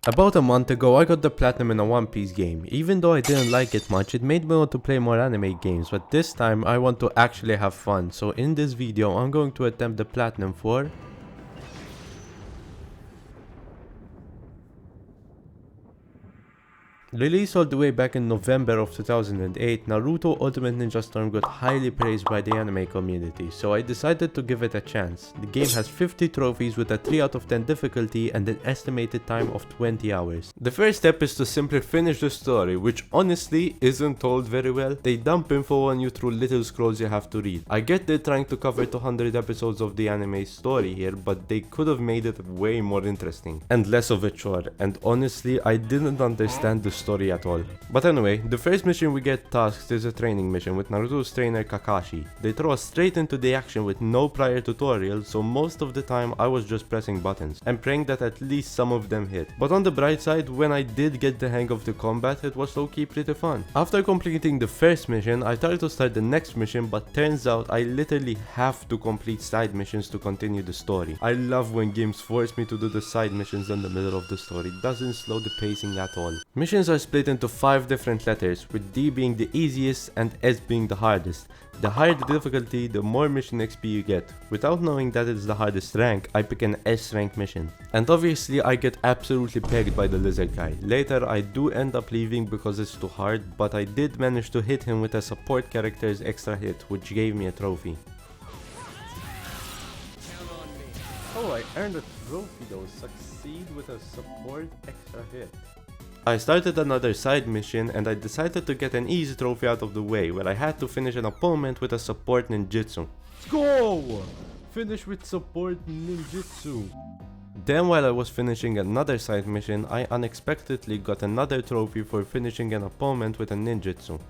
About a month ago, I got the platinum in a One Piece game. Even though I didn't like it much, it made me want to play more anime games, but this time I want to actually have fun. So in this video, I'm going to attempt the platinum for released all the way back in November of 2008, Naruto Ultimate Ninja Storm got highly praised by the anime community, so I decided to give it a chance. The game has 50 trophies with a 3 out of 10 difficulty and an estimated time of 20 hours. The first step is to simply finish the story, which honestly isn't told very well. They dump info on you through little scrolls you have to read. I get they're trying to cover 200 episodes of the anime story here, but they could have made it way more interesting and less of a chore, and honestly I didn't understand the story at all. But anyway, the first mission we get tasked is a training mission with Naruto's trainer Kakashi. They throw us straight into the action with no prior tutorial, so most of the time I was just pressing buttons and praying that at least some of them hit. But on the bright side, when I did get the hang of the combat, it was low-key pretty fun. After completing the first mission, I tried to start the next mission, but turns out I literally have to complete side missions to continue the story. I love when games force me to do the side missions in the middle of the story. It doesn't slow the pacing at all. Missions are split into 5 different letters, with D being the easiest and S being the hardest. The higher the difficulty, the more mission XP you get. Without knowing that it's the hardest rank, I pick an S rank mission. And obviously I get absolutely pegged by the lizard guy. Later I do end up leaving because it's too hard, but I did manage to hit him with a support character's extra hit, which gave me a trophy. Oh, I earned a trophy though. Succeed with a support extra hit. I started another side mission and I decided to get an easy trophy out of the way, where I had to finish an opponent with a support ninjutsu. Let's go! Finish with support ninjutsu. Then while I was finishing another side mission, I unexpectedly got another trophy for finishing an opponent with a ninjutsu.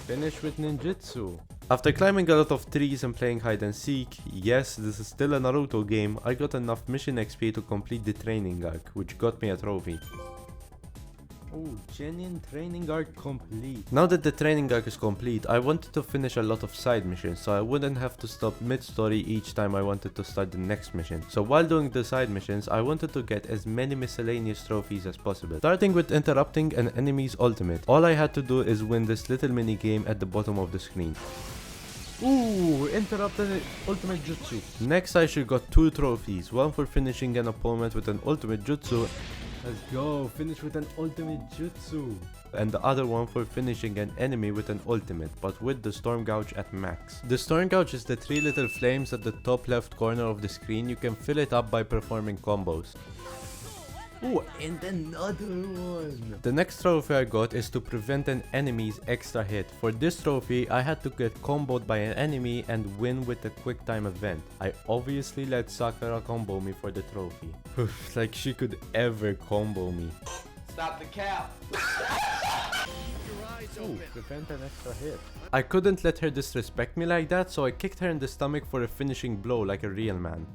Finish with ninjutsu. After climbing a lot of trees and playing hide and seek, yes, this is still a Naruto game, I got enough mission XP to complete the training arc, which got me a trophy. Oh, genuine training arc complete. Now that the training arc is complete, I wanted to finish a lot of side missions, so I wouldn't have to stop mid-story each time I wanted to start the next mission. So while doing the side missions, I wanted to get as many miscellaneous trophies as possible. Starting with interrupting an enemy's ultimate. All I had to do is win this little mini game at the bottom of the screen. Ooh, interrupted ultimate jutsu. Next I should got 2 trophies, one for finishing an opponent with an ultimate jutsu. Let's go, finish with an ultimate jutsu. And the other one for finishing an enemy with an ultimate, but with the storm gouge at max. The storm gouge is the 3 little flames at the top left corner of the screen. You can fill it up by performing combos. Oh, and another one! The next trophy I got is to prevent an enemy's extra hit. For this trophy, I had to get comboed by an enemy and win with a quick time event. I obviously let Sakura combo me for the trophy. Like she could ever combo me. Stop the cap! Ooh, prevent an extra hit. I couldn't let her disrespect me like that, so I kicked her in the stomach for a finishing blow like a real man.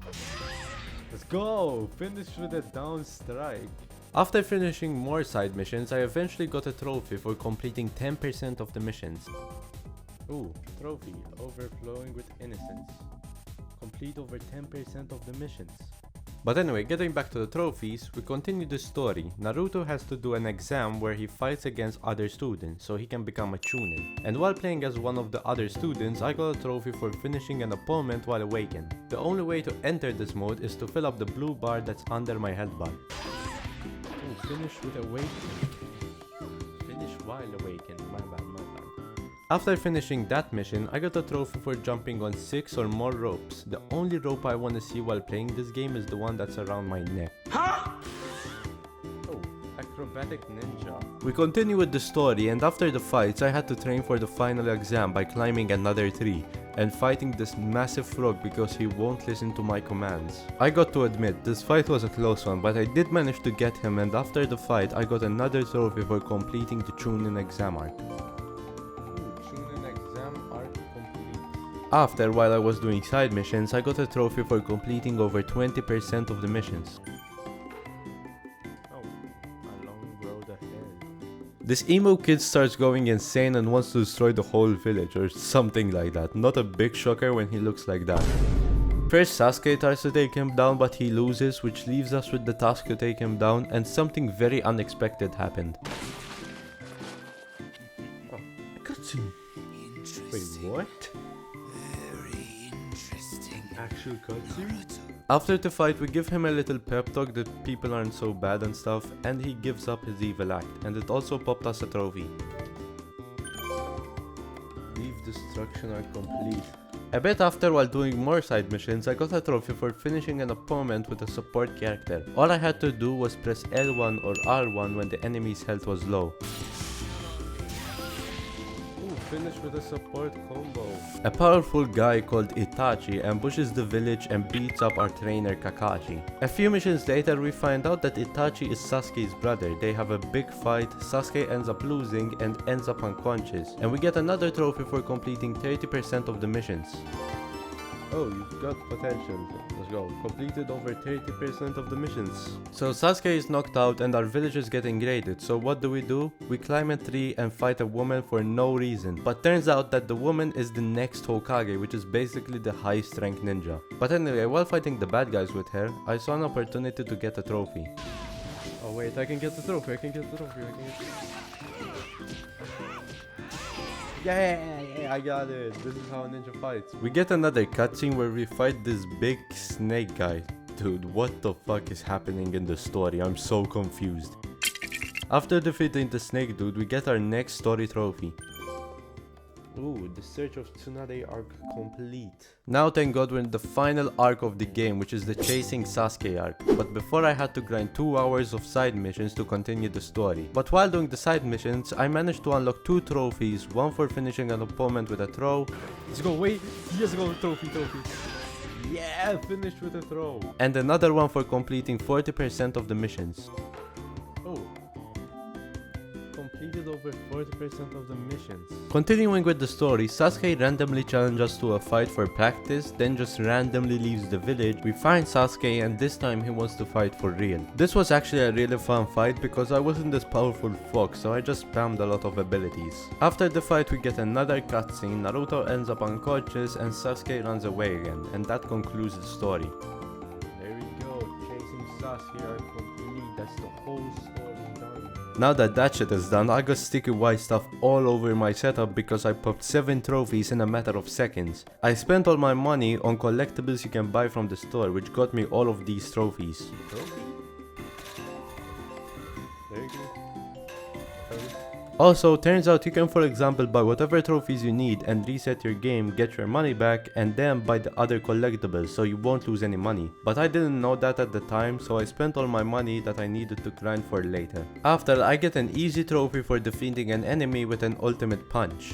Let's go! Finish with a down strike. After finishing more side missions, I eventually got a trophy for completing 10% of the missions. Ooh, trophy. Overflowing with innocence. Complete over 10% of the missions. But anyway, getting back to the trophies, we continue the story. Naruto has to do an exam where he fights against other students so he can become a chunin. And while playing as one of the other students, I got a trophy for finishing an opponent while awakened. The only way to enter this mode is to fill up the blue bar that's under my health bar. Oh, finish with awakened. Finish while awakened, my bad. After finishing that mission, I got a trophy for jumping on 6 or more ropes. The only rope I want to see while playing this game is the one that's around my neck. Huh? Oh, acrobatic ninja. We continue with the story, and after the fights, I had to train for the final exam by climbing another tree and fighting this massive frog because he won't listen to my commands. I got to admit, this fight was a close one, but I did manage to get him, and after the fight, I got another trophy for completing the Chunin exam arc. After, while I was doing side missions, I got a trophy for completing over 20% of the missions. Oh, a long road ahead. This emo kid starts going insane and wants to destroy the whole village or something like that. Not a big shocker when he looks like that. First, Sasuke tries to take him down, but he loses, which leaves us with the task to take him down, and something very unexpected happened. Oh, cutscene. Wait, what? Very interesting. Actual cutscene? After the fight, we give him a little pep talk that people aren't so bad and stuff, and he gives up his evil act, and it also popped us a trophy. Leave destruction are complete. A bit after, while doing more side missions, I got a trophy for finishing an opponent with a support character. All I had to do was press L1 or R1 when the enemy's health was low. Finish with a support combo. A powerful guy called Itachi ambushes the village and beats up our trainer Kakashi. A few missions later, we find out that Itachi is Sasuke's brother. They have a big fight, Sasuke ends up losing and ends up unconscious, and we get another trophy for completing 30% of the missions. Oh, you've got potential. Let's go. Completed over 30% of the missions. So Sasuke is knocked out and our village is getting raided. So what do? We climb a tree and fight a woman for no reason. But turns out that the woman is the next Hokage, which is basically the highest rank ninja. But anyway, while fighting the bad guys with her, I saw an opportunity to get a trophy. Oh wait, I can get the trophy, Yeah, I got it. This is how a ninja fights. We get another cutscene where we fight this big snake guy. Dude, what the fuck is happening in the story? I'm so confused. After defeating the snake dude, we get our next story trophy. Ooh, the Search of Tsunade arc complete. Now thank god we're in the final arc of the game, which is the Chasing Sasuke arc. But before, I had to grind 2 hours of side missions to continue the story. But while doing the side missions, I managed to unlock 2 trophies, one for finishing an opponent with a throw. Let's go, wait, yes, go, trophy. Yeah, finished with a throw. And another one for completing 40% of the missions. Oh. Completed over 40% of the missions. Continuing with the story, Sasuke randomly challenges us to a fight for practice, then just randomly leaves the village. We find Sasuke and this time he wants to fight for real. This was actually a really fun fight because I wasn't this powerful fox, so I just spammed a lot of abilities. After the fight, we get another cutscene. Naruto ends up unconscious and Sasuke runs away again, and that concludes the story. There we go, Chasing Sasuke are complete. That's the whole story done. Now that shit is done, I got sticky white stuff all over my setup because I popped 7 trophies in a matter of seconds. I spent all my money on collectibles you can buy from the store, which got me all of these trophies. There you go. Also, turns out you can, for example, buy whatever trophies you need and reset your game, get your money back, and then buy the other collectibles so you won't lose any money. But I didn't know that at the time, so I spent all my money that I needed to grind for later. After, I get an easy trophy for defeating an enemy with an ultimate punch.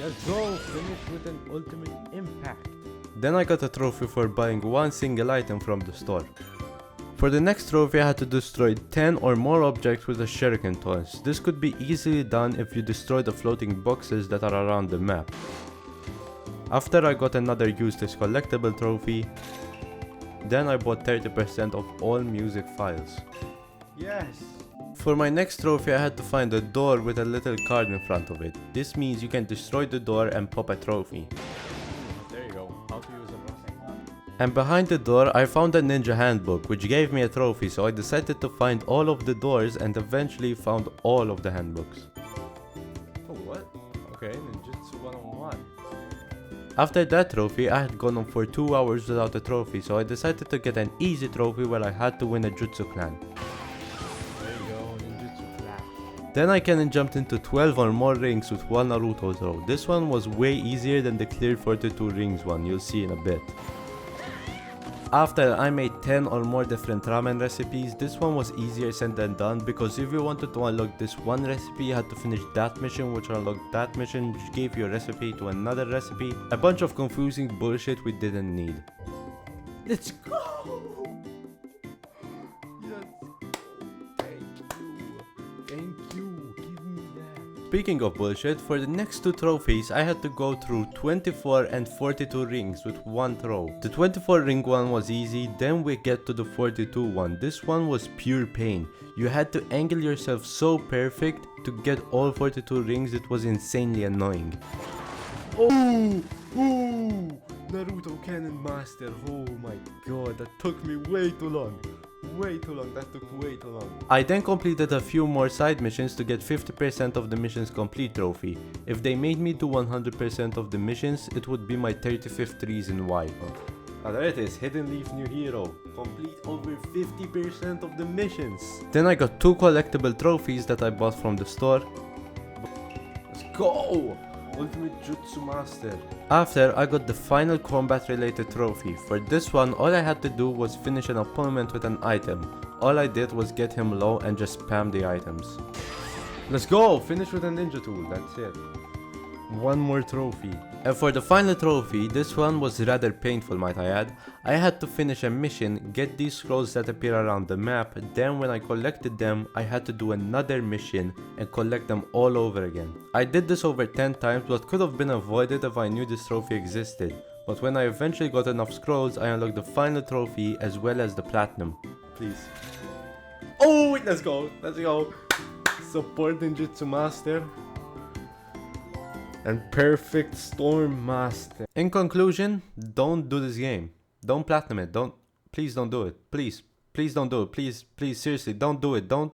Let's go, finish with an ultimate impact. Then I got a trophy for buying one single item from the store. For the next trophy, I had to destroy 10 or more objects with a shuriken toss. This could be easily done if you destroy the floating boxes that are around the map. After, I got another useless collectible trophy. Then I bought 30% of all music files. Yes! For my next trophy, I had to find a door with a little card in front of it. This means you can destroy the door and pop a trophy. There you go. How to use a blessing. And behind the door, I found a ninja handbook, which gave me a trophy, so I decided to find all of the doors and eventually found all of the handbooks. Oh, what? Okay, ninjutsu 101. After that trophy, I had gone on for 2 hours without a trophy, so I decided to get an easy trophy where I had to win a jutsu clan. There you go, ninjutsu clan. Then I can jumped into 12 or more rings with one Naruto throw. This one was way easier than the clear 42 rings one, you'll see in a bit. After, I made 10 or more different ramen recipes. This one was easier said than done because if you wanted to unlock this one recipe, you had to finish that mission, which unlocked that mission, which gave you a recipe to another recipe. A bunch of confusing bullshit we didn't need. Let's go! Yes. Thank you, give me that. Speaking of bullshit, for the next 2 trophies, I had to go through 24 and 42 rings with one throw. The 24 ring one was easy, then we get to the 42 one. This one was pure pain. You had to angle yourself so perfect to get all 42 rings, it was insanely annoying. Oh! Ooh! Naruto Cannon Master. Oh my god, that took me way too long. Way too long, that took way too long. I then completed a few more side missions to get 50% of the missions complete trophy. If they made me do 100% of the missions, it would be my 35th reason why. Ah, there it is, Hidden Leaf New Hero. Complete over 50% of the missions. Then I got 2 collectible trophies that I bought from the store. Let's go! Ultimate Jutsu Master. After, I got the final combat related trophy. For this one, all I had to do was finish an opponent with an item. All I did was get him low and just spam the items. Let's go! Finish with a ninja tool, that's it. One more trophy. And for the final trophy, this one was rather painful, might I add. I had to finish a mission, get these scrolls that appear around the map, then when I collected them, I had to do another mission and collect them all over again. I did this over 10 times, but could have been avoided if I knew this trophy existed. But when I eventually got enough scrolls, I unlocked the final trophy as well as the platinum. Please. Oh, wait, let's go. Let's go. Support Ninjutsu Master. And Perfect Storm Master. In conclusion, don't do this game. Don't platinum it. Please don't do it. Please don't do it. Please, seriously, don't do it. Don't